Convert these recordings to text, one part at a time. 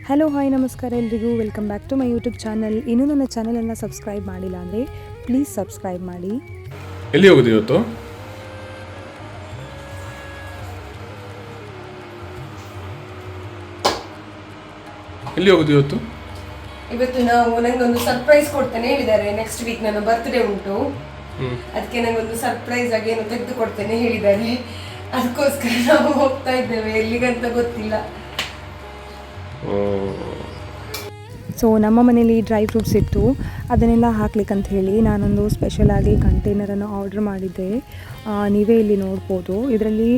Hello hi ನಮಸ್ಕಾರ ಎಲ್ರಿಗೂ, welcome back to my YouTube channel. ಇನ್ನೂ ನನ್ನ ಚಾನಲನ್ನು ಸಬ್ಸ್ಕ್ರೈಬ್ ಮಾಡಿಲ್ಲ ಅಂದರೆ ಪ್ಲೀಸ್ ಸಬ್ಸ್ಕ್ರೈಬ್ ಮಾಡಿ. ಎಲ್ಲಿ ಹೋಗೋದು ಇವತ್ತು? ಇವತ್ತು ನಾವು ನಂಗೊಂದು ಸರ್ಪ್ರೈಸ್ ಕೊಡ್ತೇನೆ ಹೇಳಿದ್ದಾರೆ. ನೆಕ್ಸ್ಟ್ ವೀಕ್ ನನ್ನ ಬರ್ತ್ಡೇ ಉಂಟು, ಅದಕ್ಕೆ ನಂಗೊಂದು ಸರ್ಪ್ರೈಸ್ ಆಗಿ ಏನು ತೆಗೆದು ಕೊಡ್ತೇನೆ ಹೇಳಿದ್ದಾರೆ. ಅದಕ್ಕೋಸ್ಕರ ನಾವು ಹೋಗ್ತಾ ಇದ್ದೇವೆ, ಎಲ್ಲಿಗಂತ ಗೊತ್ತಿಲ್ಲ. ಸೊ ನಮ್ಮ ಮನೇಲಿ ಡ್ರೈ ಫ್ರೂಟ್ಸ್ ಇತ್ತು, ಅದನ್ನೆಲ್ಲ ಹಾಕ್ಲಿಕ್ಕಂತ ಹೇಳಿ ನಾನೊಂದು ಸ್ಪೆಷಲಾಗಿ ಕಂಟೈನರನ್ನು ಆರ್ಡ್ರ್ ಮಾಡಿದ್ದೆ. ನೀವೇ ಇಲ್ಲಿ ನೋಡ್ಬೋದು, ಇದರಲ್ಲಿ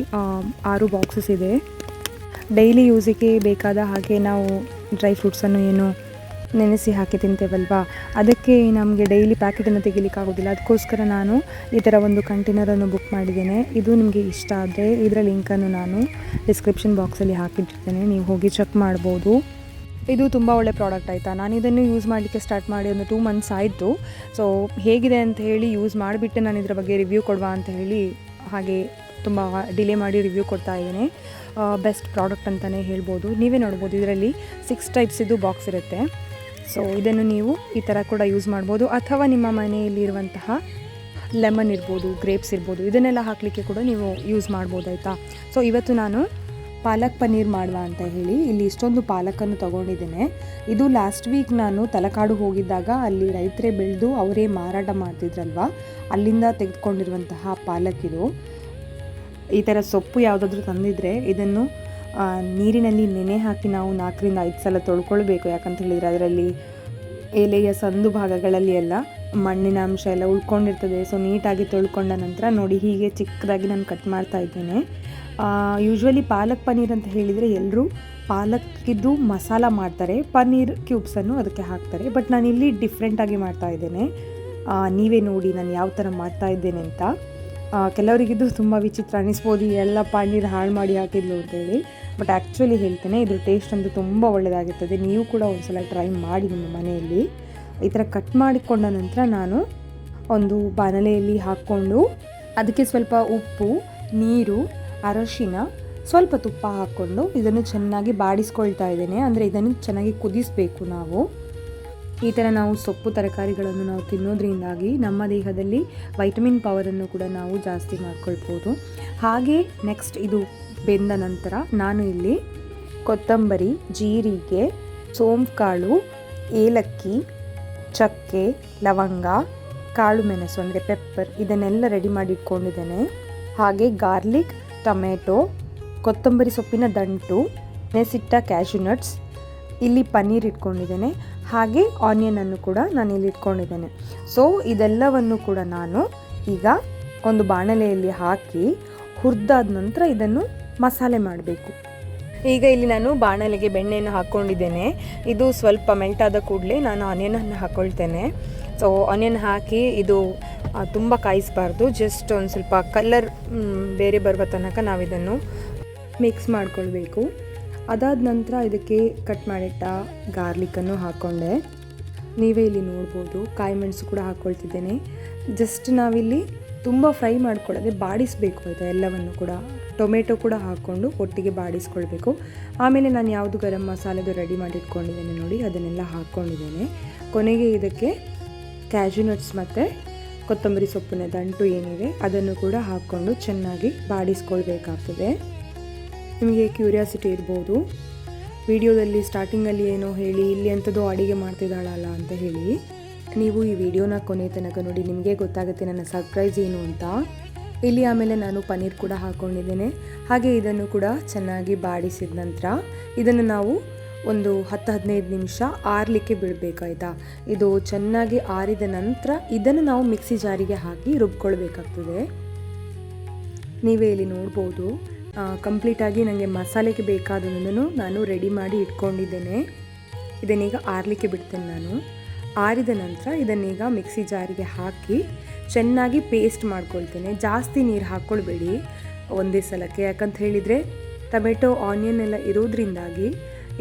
6 ಬಾಕ್ಸಸ್ ಇದೆ. ಡೈಲಿ ಯೂಸಿಗೆ ಬೇಕಾದ ಹಾಗೆ ನಾವು ಡ್ರೈ ಫ್ರೂಟ್ಸನ್ನು ಏನು ನೆನೆಸಿ ಹಾಕಿ ತಿಂತೇವಲ್ವಾ, ಅದಕ್ಕೆ ನಮಗೆ ಡೈಲಿ ಪ್ಯಾಕೆಟನ್ನು ತೆಗಿಲಿಕ್ಕಾಗೋದಿಲ್ಲ. ಅದಕ್ಕೋಸ್ಕರ ನಾನು ಈ ಥರ ಒಂದು ಕಂಟೈನರನ್ನು ಬುಕ್ ಮಾಡಿದ್ದೇನೆ. ಇದು ನಿಮಗೆ ಇಷ್ಟ ಆದರೆ ಇದರ ಲಿಂಕನ್ನು ನಾನು ಡಿಸ್ಕ್ರಿಪ್ಷನ್ ಬಾಕ್ಸಲ್ಲಿ ಹಾಕಿಟ್ಟಿರ್ತೇನೆ, ನೀವು ಹೋಗಿ ಚೆಕ್ ಮಾಡ್ಬೋದು. ಇದು ತುಂಬ ಒಳ್ಳೆ ಪ್ರಾಡಕ್ಟ್ ಆಯಿತಾ. ನಾನು ಇದನ್ನು ಯೂಸ್ ಮಾಡಲಿಕ್ಕೆ ಸ್ಟಾರ್ಟ್ ಮಾಡಿ ಒಂದು 2 ಮಂತ್ಸ್ ಆಯಿತು. ಸೊ ಹೇಗಿದೆ ಅಂತ ಹೇಳಿ ಯೂಸ್ ಮಾಡಿಬಿಟ್ಟು ನಾನು ಇದರ ಬಗ್ಗೆ ರಿವ್ಯೂ ಕೊಡುವ ಅಂತ ಹೇಳಿ ಹಾಗೆ ತುಂಬ ಡಿಲೇ ಮಾಡಿ ರಿವ್ಯೂ ಕೊಡ್ತಾ ಇದ್ದೇನೆ. ಬೆಸ್ಟ್ ಪ್ರಾಡಕ್ಟ್ ಅಂತಲೇ ಹೇಳ್ಬೋದು. ನೀವೇ ನೋಡ್ಬೋದು, ಇದರಲ್ಲಿ 6 ಟೈಪ್ಸಿದ್ದು ಬಾಕ್ಸ್ ಇರುತ್ತೆ. ಸೊ ಇದನ್ನು ನೀವು ಈ ಥರ ಕೂಡ ಯೂಸ್ ಮಾಡ್ಬೋದು, ಅಥವಾ ನಿಮ್ಮ ಮನೆಯಲ್ಲಿರುವಂತಹ ಲೆಮನ್ ಇರ್ಬೋದು, ಗ್ರೇಪ್ಸ್ ಇರ್ಬೋದು, ಇದನ್ನೆಲ್ಲ ಹಾಕಲಿಕ್ಕೆ ಕೂಡ ನೀವು ಯೂಸ್ ಮಾಡ್ಬೋದು ಆಯಿತಾ. ಸೊ ಇವತ್ತು ನಾನು ಪಾಲಕ್ ಪನ್ನೀರ್ ಮಾಡುವ ಅಂತ ಹೇಳಿ ಇಲ್ಲಿ ಇಷ್ಟೊಂದು ಪಾಲಕನ್ನು ತೊಗೊಂಡಿದ್ದೇನೆ. ಇದು ಲಾಸ್ಟ್ ವೀಕ್ ನಾನು ತಲಕಾಡು ಹೋಗಿದ್ದಾಗ ಅಲ್ಲಿ ರೈತರೇ ಬೆಳೆದು ಅವರೇ ಮಾರಾಟ ಮಾಡ್ತಿದ್ರಲ್ವ, ಅಲ್ಲಿಂದ ತೆಗೆದುಕೊಂಡಿರುವಂತಹ ಪಾಲಕ್ ಇದು. ಈ ಥರ ಸೊಪ್ಪು ಯಾವುದಾದ್ರೂ ತಂದಿದ್ರೆ ಇದನ್ನು ನೀರಿನಲ್ಲಿ ನೆನೆ ಹಾಕಿ ನಾವು 4ರಿಂದ 5 ಸಲ ತೊಳ್ಕೊಳ್ಬೇಕು. ಯಾಕಂತ ಹೇಳಿದರೆ ಅದರಲ್ಲಿ ಎಲೆಯ ಸಂದು ಭಾಗಗಳಲ್ಲಿ ಎಲ್ಲ ಮಣ್ಣಿನ ಅಂಶ ಎಲ್ಲ ಉಳ್ಕೊಂಡಿರ್ತದೆ. ಸೊ ನೀಟಾಗಿ ತೊಳ್ಕೊಂಡ ನಂತರ ನೋಡಿ ಹೀಗೆ ಚಿಕ್ಕದಾಗಿ ನಾನು ಕಟ್ ಮಾಡ್ತಾ ಇದ್ದೇನೆ. ಯೂಶ್ವಲಿ ಪಾಲಕ್ ಪನ್ನೀರ್ ಅಂತ ಹೇಳಿದರೆ ಎಲ್ಲರೂ ಪಾಲಕ್ಕಿದ್ದು ಮಸಾಲ ಮಾಡ್ತಾರೆ, ಪನ್ನೀರ್ ಕ್ಯೂಬ್ಸನ್ನು ಅದಕ್ಕೆ ಹಾಕ್ತಾರೆ. ಬಟ್ ನಾನಿಲ್ಲಿ ಡಿಫ್ರೆಂಟಾಗಿ ಮಾಡ್ತಾ ಇದ್ದೇನೆ. ನೀವೇ ನೋಡಿ ನಾನು ಯಾವ ಥರ ಮಾಡ್ತಾ ಇದ್ದೇನೆ ಅಂತ. ಕೆಲವರಿಗಿದ್ದು ತುಂಬ ವಿಚಿತ್ರ ಅನಿಸ್ಬೋದು, ಎಲ್ಲ ಪನ್ನೀರ್ ಹಾಳು ಮಾಡಿ ಹಾಕಿದ್ಲು ಅಂತೇಳಿ. ಬಟ್ ಆ್ಯಕ್ಚುಲಿ ಹೇಳ್ತೇನೆ, ಇದ್ರ ಟೇಸ್ಟ್ ಅಂತೂ ತುಂಬ ಒಳ್ಳೆಯದಾಗಿರ್ತದೆ. ನೀವು ಕೂಡ ಒಂದ್ಸಲ ಟ್ರೈ ಮಾಡಿ ನಿಮ್ಮ ಮನೆಯಲ್ಲಿ. ಈ ಥರ ಕಟ್ ಮಾಡಿಕೊಂಡ ನಂತರ ನಾನು ಒಂದು ಬಾಣಲೆಯಲ್ಲಿ ಹಾಕ್ಕೊಂಡು ಅದಕ್ಕೆ ಸ್ವಲ್ಪ ಉಪ್ಪು, ನೀರು, ಅರಶಿನ, ಸ್ವಲ್ಪ ತುಪ್ಪ ಹಾಕ್ಕೊಂಡು ಇದನ್ನು ಚೆನ್ನಾಗಿ ಬಾಡಿಸ್ಕೊಳ್ತಾ ಇದ್ದೇನೆ. ಅಂದರೆ ಇದನ್ನು ಚೆನ್ನಾಗಿ ಕುದಿಸಬೇಕು ನಾವು. ಈ ಥರ ನಾವು ಸೊಪ್ಪು ತರಕಾರಿಗಳನ್ನು ನಾವು ತಿನ್ನೋದ್ರಿಂದಾಗಿ ನಮ್ಮ ದೇಹದಲ್ಲಿ ವೈಟಮಿನ್ ಪವರನ್ನು ಕೂಡ ನಾವು ಜಾಸ್ತಿ ಮಾಡ್ಕೊಳ್ಬೋದು. ಹಾಗೆ ನೆಕ್ಸ್ಟ್ ಇದು ಬೆಂದ ನಂತರ ನಾನು ಇಲ್ಲಿ ಕೊತ್ತಂಬರಿ, ಜೀರಿಗೆ, ಸೋಂಪು ಕಾಳು, ಏಲಕ್ಕಿ, ಚಕ್ಕೆ, ಲವಂಗ, ಕಾಳು ಮೆಣಸು ಅಂದರೆ ಪೆಪ್ಪರ್, ಇದನ್ನೆಲ್ಲ ರೆಡಿ ಮಾಡಿ ಇಟ್ಕೊಂಡಿದ್ದೇನೆ. ಹಾಗೆ ಗಾರ್ಲಿಕ್, ಟೊಮೆಟೊ, ಕೊತ್ತಂಬರಿ ಸೊಪ್ಪಿನ ದಂಟು, ನೆನೆಸಿಟ್ಟ ಕ್ಯಾಶ್ಯೂ ನಟ್ಸ್, ಇಲ್ಲಿ ಪನ್ನೀರ್ ಇಟ್ಕೊಂಡಿದ್ದೇನೆ. ಹಾಗೆ ಆನಿಯನನ್ನು ಕೂಡ ನಾನು ಇಲ್ಲಿ ಇಟ್ಕೊಂಡಿದ್ದೇನೆ. ಸೊ ಇದೆಲ್ಲವನ್ನು ಕೂಡ ನಾನು ಈಗ ಒಂದು ಬಾಣಲೆಯಲ್ಲಿ ಹಾಕಿ ಹುರಿದಾದ ನಂತರ ಇದನ್ನು ಮಸಾಲೆ ಮಾಡಬೇಕು. ಈಗ ಇಲ್ಲಿ ನಾನು ಬಾಣಲೆಗೆ ಬೆಣ್ಣೆಯನ್ನು ಹಾಕ್ಕೊಂಡಿದ್ದೇನೆ. ಇದು ಸ್ವಲ್ಪ ಮೆಲ್ಟ್ ಆದ ಕೂಡಲೇ ನಾನು ಆನಿಯನನ್ನು ಹಾಕ್ಕೊಳ್ತೇನೆ. ಸೊ ಆನಿಯನ್ ಹಾಕಿ ಇದು ತುಂಬ ಕಾಯಿಸಬಾರ್ದು, ಜಸ್ಟ್ ಒಂದು ಸ್ವಲ್ಪ ಕಲರ್ ಬೇರೆ ಬರುವ ತನಕ ನಾವಿದನ್ನು ಮಿಕ್ಸ್ ಮಾಡಿಕೊಳ್ಬೇಕು. ಅದಾದ ನಂತರ ಇದಕ್ಕೆ ಕಟ್ ಮಾಡಿಟ್ಟ ಗಾರ್ಲಿಕ್ಕನ್ನು ಹಾಕ್ಕೊಂಡೆ. ನೀವೇ ಇಲ್ಲಿ ನೋಡ್ಬೋದು, ಕಾಯಿ ಮೆಣಸು ಕೂಡ ಹಾಕ್ಕೊಳ್ತಿದ್ದೇನೆ. ಜಸ್ಟ್ ನಾವಿಲ್ಲಿ ತುಂಬ ಫ್ರೈ ಮಾಡ್ಕೊಳ್ಳೋದೆ, ಬಾಡಿಸಬೇಕು ಆಯಿತಾ ಎಲ್ಲವನ್ನು ಕೂಡ. ಟೊಮೆಟೊ ಕೂಡ ಹಾಕ್ಕೊಂಡು ಒಟ್ಟಿಗೆ ಬಾಡಿಸ್ಕೊಳ್ಬೇಕು. ಆಮೇಲೆ ನಾನು ಯಾವುದು ಗರಂ ಮಸಾಲೆದು ರೆಡಿ ಮಾಡಿ ಇಟ್ಕೊಂಡಿದ್ದೇನೆ ನೋಡಿ, ಅದನ್ನೆಲ್ಲ ಹಾಕ್ಕೊಂಡಿದ್ದೇನೆ. ಕೊನೆಗೆ ಇದಕ್ಕೆ ಕ್ಯಾಶ್ಯೂ ನಟ್ಸ್ ಮತ್ತು ಕೊತ್ತಂಬರಿ ಸೊಪ್ಪಿನ ದಂಟು ಏನಿದೆ ಅದನ್ನು ಕೂಡ ಹಾಕ್ಕೊಂಡು ಚೆನ್ನಾಗಿ ಬಾಡಿಸ್ಕೊಳ್ಬೇಕಾಗ್ತದೆ. ನಿಮಗೆ ಕ್ಯೂರಿಯಾಸಿಟಿ ಇರ್ಬೋದು, ವಿಡಿಯೋದಲ್ಲಿ ಸ್ಟಾರ್ಟಿಂಗಲ್ಲಿ ಏನೋ ಹೇಳಿ ಇಲ್ಲಿ ಅಂಥದ್ದು ಅಡುಗೆ ಮಾಡ್ತಿದ್ದಾಳಲ್ಲ ಅಂತ ಹೇಳಿ. ನೀವು ಈ ವಿಡಿಯೋನ ಕೊನೆ ತನಕ ನೋಡಿ, ನಿಮಗೆ ಗೊತ್ತಾಗುತ್ತೆ ನನ್ನ ಸರ್ಪ್ರೈಸ್ ಏನು ಅಂತ. ಇಲ್ಲಿ ಆಮೇಲೆ ನಾನು ಪನ್ನೀರ್ ಕೂಡ ಹಾಕ್ಕೊಂಡಿದ್ದೇನೆ. ಹಾಗೆ ಇದನ್ನು ಕೂಡ ಚೆನ್ನಾಗಿ ಬಾಡಿಸಿದ ನಂತರ ಇದನ್ನು ನಾವು ಒಂದು 10-15 ನಿಮಿಷ ಆರಲಿಕ್ಕೆ ಬಿಡಬೇಕಾಯ್ತಾ. ಇದು ಚೆನ್ನಾಗಿ ಆರಿದ ನಂತರ ಇದನ್ನು ನಾವು ಮಿಕ್ಸಿ ಜಾರಿಗೆ ಹಾಕಿ ರುಬ್ಕೊಳ್ಬೇಕಾಗ್ತದೆ. ನೀವೇ ಇಲ್ಲಿ ನೋಡ್ಬೋದು, ಕಂಪ್ಲೀಟಾಗಿ ನನಗೆ ಮಸಾಲೆಗೆ ಬೇಕಾದದನ್ನು ನಾನು ರೆಡಿ ಮಾಡಿ ಇಟ್ಕೊಂಡಿದ್ದೇನೆ. ಇದನ್ನೀಗ ಆರಲಿಕ್ಕೆ ಬಿಡ್ತೇನೆ ನಾನು. ಆರಿದ ನಂತರ ಇದನ್ನೀಗ ಮಿಕ್ಸಿ ಜಾರಿಗೆ ಹಾಕಿ ಚೆನ್ನಾಗಿ ಪೇಸ್ಟ್ ಮಾಡ್ಕೊಳ್ತೇನೆ. ಜಾಸ್ತಿ ನೀರು ಹಾಕ್ಕೊಳ್ಬೇಡಿ ಒಂದೇ ಸಲಕ್ಕೆ, ಯಾಕಂತ ಹೇಳಿದರೆ ಟೊಮೆಟೊ, ಆನಿಯನ್ ಎಲ್ಲ ಇರೋದ್ರಿಂದಾಗಿ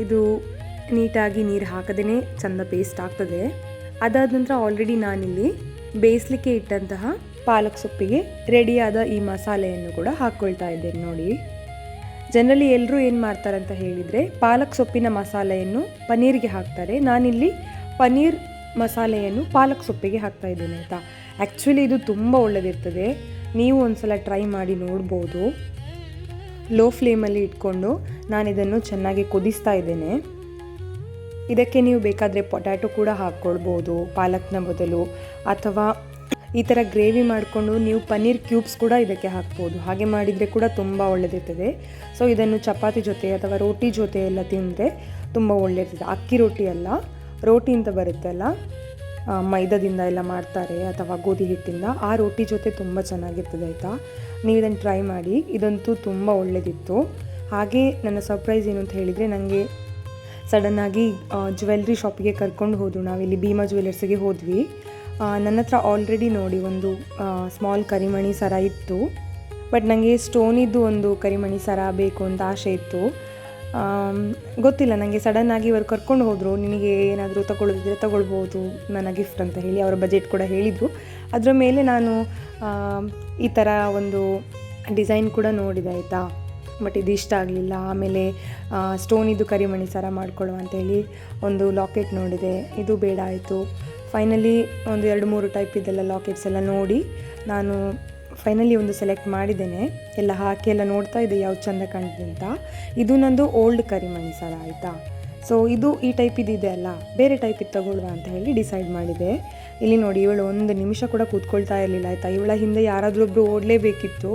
ಇದು ನೀಟಾಗಿ ನೀರು ಹಾಕದೇ ಚೆಂದ ಪೇಸ್ಟ್ ಆಗ್ತದೆ. ಅದಾದ ನಂತರ ಆಲ್ರೆಡಿ ನಾನಿಲ್ಲಿ ಬೇಯಿಸಲಿಕ್ಕೆ ಇಟ್ಟಂತಹ ಪಾಲಕ್ ಸೊಪ್ಪಿಗೆ ರೆಡಿಯಾದ ಈ ಮಸಾಲೆಯನ್ನು ಕೂಡ ಹಾಕ್ಕೊಳ್ತಾ ಇದ್ದೇನೆ ನೋಡಿ. ಜನರಲಿ ಎಲ್ಲರೂ ಏನು ಮಾಡ್ತಾರೆ ಅಂತ ಹೇಳಿದರೆ ಪಾಲಕ್ ಸೊಪ್ಪಿನ ಮಸಾಲೆಯನ್ನು ಪನ್ನೀರಿಗೆ ಹಾಕ್ತಾರೆ. ನಾನಿಲ್ಲಿ ಪನ್ನೀರ್ ಮಸಾಲೆಯನ್ನು ಪಾಲಕ್ ಸೊಪ್ಪಿಗೆ ಹಾಕ್ತಾ ಇದ್ದೇನೆ ಆಯಿತಾ. ಆ್ಯಕ್ಚುಲಿ ಇದು ತುಂಬ ಒಳ್ಳೆಯದಿರ್ತದೆ, ನೀವು ಒಂದ್ಸಲ ಟ್ರೈ ಮಾಡಿ ನೋಡ್ಬೋದು. ಲೋ ಫ್ಲೇಮಲ್ಲಿ ಇಟ್ಕೊಂಡು ನಾನು ಇದನ್ನು ಚೆನ್ನಾಗಿ ಕುದಿಸ್ತಾ ಇದ್ದೇನೆ. ಇದಕ್ಕೆ ನೀವು ಬೇಕಾದರೆ ಪೊಟ್ಯಾಟೊ ಕೂಡ ಹಾಕ್ಕೊಳ್ಬೋದು ಪಾಲಕ್ನ ಬದಲು, ಅಥವಾ ಈ ಥರ ಗ್ರೇವಿ ಮಾಡಿಕೊಂಡು ನೀವು ಪನ್ನೀರ್ ಕ್ಯೂಬ್ಸ್ ಕೂಡ ಇದಕ್ಕೆ ಹಾಕ್ಬೋದು. ಹಾಗೆ ಮಾಡಿದರೆ ಕೂಡ ತುಂಬ ಒಳ್ಳೆದಿರ್ತದೆ. ಸೊ ಇದನ್ನು ಚಪಾತಿ ಜೊತೆ ಅಥವಾ ರೋಟಿ ಜೊತೆ ಎಲ್ಲ ತಿಂದರೆ ತುಂಬ ಒಳ್ಳೆದಿರ್ತದೆ. ಅಕ್ಕಿ ರೊಟ್ಟಿ ಅಲ್ಲ, ರೋಟಿ ಅಂತ ಬರುತ್ತಲ್ಲ, ಮೈದಾದಿಂದ ಎಲ್ಲ ಮಾಡ್ತಾರೆ ಅಥವಾ ಗೋಧಿ ಹಿಟ್ಟಿಂದ, ಆ ರೋಟಿ ಜೊತೆ ತುಂಬ ಚೆನ್ನಾಗಿರ್ತದೆ ಆಯಿತಾ. ನೀವು ಇದನ್ನು ಟ್ರೈ ಮಾಡಿ, ಇದಂತೂ ತುಂಬ ಒಳ್ಳೆದಿತ್ತು. ಹಾಗೆ ನನ್ನ ಸರ್ಪ್ರೈಸ್ ಏನು ಅಂತ ಹೇಳಿದರೆ, ನನಗೆ ಸಡನ್ನಾಗಿ ಜ್ಯುವೆಲ್ರಿ ಶಾಪಿಗೆ ಕರ್ಕೊಂಡು ಹೋದರು. ನಾವಿಲ್ಲಿ ಭೀಮಾ ಜ್ಯುವೆಲರ್ಸಿಗೆ ಹೋದ್ವಿ. ನನ್ನ ಹತ್ರ ಆಲ್ರೆಡಿ ನೋಡಿ ಒಂದು ಸ್ಮಾಲ್ ಕರಿಮಣಿ ಸರ ಇತ್ತು, ಬಟ್ ನನಗೆ ಸ್ಟೋನಿದ್ದು ಒಂದು ಕರಿಮಣಿ ಸರ ಬೇಕು ಅಂತ ಆಸೆ ಇತ್ತು. ಗೊತ್ತಿಲ್ಲ, ನನಗೆ ಸಡನ್ನಾಗಿ ಇವರು ಕರ್ಕೊಂಡು ಹೋದರು. ನಿನಗೆ ಏನಾದರೂ ತಗೊಳ್ಳೋದಿದ್ರೆ ತಗೊಳ್ಬೋದು ನನ್ನ ಗಿಫ್ಟ್ ಅಂತ ಹೇಳಿ ಅವರ ಬಜೆಟ್ ಕೂಡ ಹೇಳಿದರು. ಅದರ ಮೇಲೆ ನಾನು ಈ ಥರ ಒಂದು ಡಿಸೈನ್ ಕೂಡ ನೋಡಿದೆ ಆಯಿತಾ, ಬಟ್ ಇದು ಇಷ್ಟ ಆಗಲಿಲ್ಲ. ಆಮೇಲೆ ಸ್ಟೋನಿದ್ದು ಕರಿಮಣಿ ಸರ ಮಾಡ್ಕೊಳ್ಳುವ ಅಂತೇಳಿ ಒಂದು ಲಾಕೆಟ್ ನೋಡಿದೆ, ಇದು ಬೇಡ ಆಯಿತು. ಫೈನಲಿ ಒಂದು 2-3 ಟೈಪ್ ಇದೆಲ್ಲ ಲಾಕೆಟ್ಸ್ ಎಲ್ಲ ನೋಡಿ ನಾನು ಫೈನಲಿ ಒಂದು ಸೆಲೆಕ್ಟ್ ಮಾಡಿದ್ದೇನೆ. ಎಲ್ಲ ಹಾಕಿ ಎಲ್ಲ ನೋಡ್ತಾ ಇದ್ದೆ ಯಾವ್ದು ಚೆಂದ ಕಾಣ್ತದೆ ಅಂತ. ಇದು ನಂದು ಓಲ್ಡ್ ಕರಿಮಣಿ ಸರ ಆಯಿತಾ. ಸೊ ಇದು ಈ ಟೈಪ್ ಇದಿದೆ ಅಲ್ಲ, ಬೇರೆ ಟೈಪ್ ಇದು ತಗೊಳ್ಳುವ ಅಂತ ಹೇಳಿ ಡಿಸೈಡ್ ಮಾಡಿದೆ. ಇಲ್ಲಿ ನೋಡಿ, ಇವಳು ಒಂದು ನಿಮಿಷ ಕೂಡ ಕೂತ್ಕೊಳ್ತಾ ಇರಲಿಲ್ಲ ಆಯಿತಾ. ಇವಳ ಹಿಂದೆ ಯಾರಾದರೂ ಒಬ್ಬರು ಓಡಲೇಬೇಕಿತ್ತು,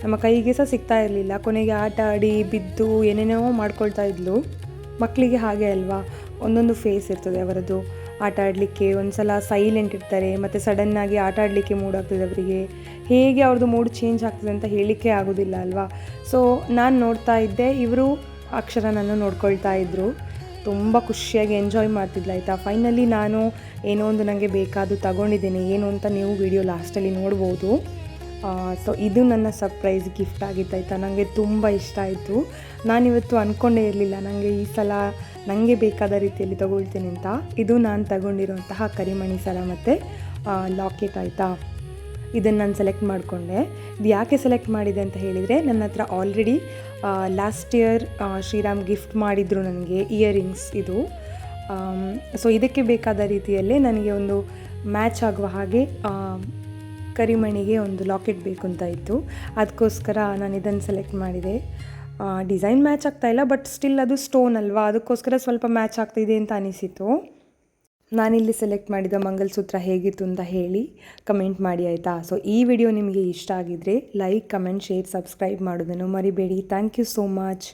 ನಮ್ಮ ಕೈಗೆ ಸಹ ಸಿಗ್ತಾ ಇರಲಿಲ್ಲ. ಕೊನೆಗೆ ಆಟ ಆಡಿ ಬಿದ್ದು ಏನೇನೋ ಮಾಡ್ಕೊಳ್ತಾ ಇದ್ಲು. ಮಕ್ಕಳಿಗೆ ಹಾಗೆ ಅಲ್ವಾ, ಒಂದೊಂದು ಫೇಸ್ ಇರ್ತದೆ ಅವರದ್ದು. ಆಟ ಆಡಲಿಕ್ಕೆ ಒಂದು ಸಲ ಸೈಲೆಂಟ್ ಇರ್ತಾರೆ, ಮತ್ತು ಸಡನ್ನಾಗಿ ಆಟ ಆಡಲಿಕ್ಕೆ ಮೂಡ್ ಆಗ್ತದೆ ಅವರಿಗೆ. ಹೇಗೆ ಅವ್ರದ್ದು ಮೂಡ್ ಚೇಂಜ್ ಆಗ್ತದೆ ಅಂತ ಹೇಳಲಿಕ್ಕೆ ಆಗೋದಿಲ್ಲ ಅಲ್ವಾ. ಸೊ ನಾನು ನೋಡ್ತಾ ಇದ್ದೆ, ಇವರು ಅಕ್ಷರ ನಾನು ನೋಡ್ಕೊಳ್ತಾ ಇದ್ದರು. ತುಂಬ ಖುಷಿಯಾಗಿ ಎಂಜಾಯ್ ಮಾಡ್ತಿದ್ಲು ಆಯಿತಾ. ಫೈನಲಿ ನಾನು ಏನೋ ಒಂದು ನನಗೆ ಬೇಕಾದ್ದು ತಗೊಂಡಿದ್ದೇನೆ, ಏನು ಅಂತ ನೀವು ವಿಡಿಯೋ ಲಾಸ್ಟಲ್ಲಿ ನೋಡ್ಬೋದು. ಸೊ ಇದು ನನ್ನ ಸರ್ಪ್ರೈಸ್ ಗಿಫ್ಟ್ ಆಗಿತ್ತು ಆಯಿತಾ. ನನಗೆ ತುಂಬ ಇಷ್ಟ ಆಯಿತು. ನಾನಿವತ್ತು ಅಂದ್ಕೊಂಡೇ ಇರಲಿಲ್ಲ ನನಗೆ ಈ ಸಲ ನನಗೆ ಬೇಕಾದ ರೀತಿಯಲ್ಲಿ ತಗೊಳ್ತೀನಿ ಅಂತ. ಇದು ನಾನು ತಗೊಂಡಿರುವಂತಹ ಕರಿಮಣಿ ಸರ ಮತ್ತು ಲಾಕೆಟ್ ಆಯಿತಾ. ಇದನ್ನು ನಾನು ಸೆಲೆಕ್ಟ್ ಮಾಡಿಕೊಂಡೆ. ಇದು ಯಾಕೆ ಸೆಲೆಕ್ಟ್ ಮಾಡಿದೆ ಅಂತ ಹೇಳಿದರೆ, ನನ್ನ ಹತ್ರ already last year Shriram gift ಮಾಡಿದರು ನನಗೆ ಇಯರಿಂಗ್ಸ್ ಇದು. ಸೊ ಇದಕ್ಕೆ ಬೇಕಾದ ರೀತಿಯಲ್ಲೇ ನನಗೆ ಒಂದು ಮ್ಯಾಚ್ ಆಗುವ ಹಾಗೆ ಕರಿಮಣಿಗೆ ಒಂದು ಲಾಕೆಟ್ ಬೇಕು ಅಂತ ಇತ್ತು. ಅದಕ್ಕೋಸ್ಕರ ನಾನು ಇದನ್ನು ಸೆಲೆಕ್ಟ್ ಮಾಡಿದೆ. ಡಿಸೈನ್ ಮ್ಯಾಚ್ ಆಗ್ತಾಯಿಲ್ಲ, ಬಟ್ ಸ್ಟಿಲ್ ಅದು ಸ್ಟೋನ್ ಅಲ್ವಾ, ಅದಕ್ಕೋಸ್ಕರ ಸ್ವಲ್ಪ ಮ್ಯಾಚ್ ಆಗ್ತಾಯಿದೆ ಅಂತ ಅನಿಸಿತು. ನಾನಿಲ್ಲಿ ಸೆಲೆಕ್ಟ್ ಮಾಡಿದ ಮಂಗಲಸೂತ್ರ ಹೇಗಿತ್ತು ಅಂತ ಹೇಳಿ ಕಮೆಂಟ್ ಮಾಡಿ ಆಯಿತಾ. ಸೊ ಈ ವಿಡಿಯೋ ನಿಮಗೆ ಇಷ್ಟ ಆಗಿದ್ದರೆ ಲೈಕ್, ಕಮೆಂಟ್, ಶೇರ್, ಸಬ್ಸ್ಕ್ರೈಬ್ ಮಾಡೋದನ್ನು ಮರಿಬೇಡಿ. Thank you so much.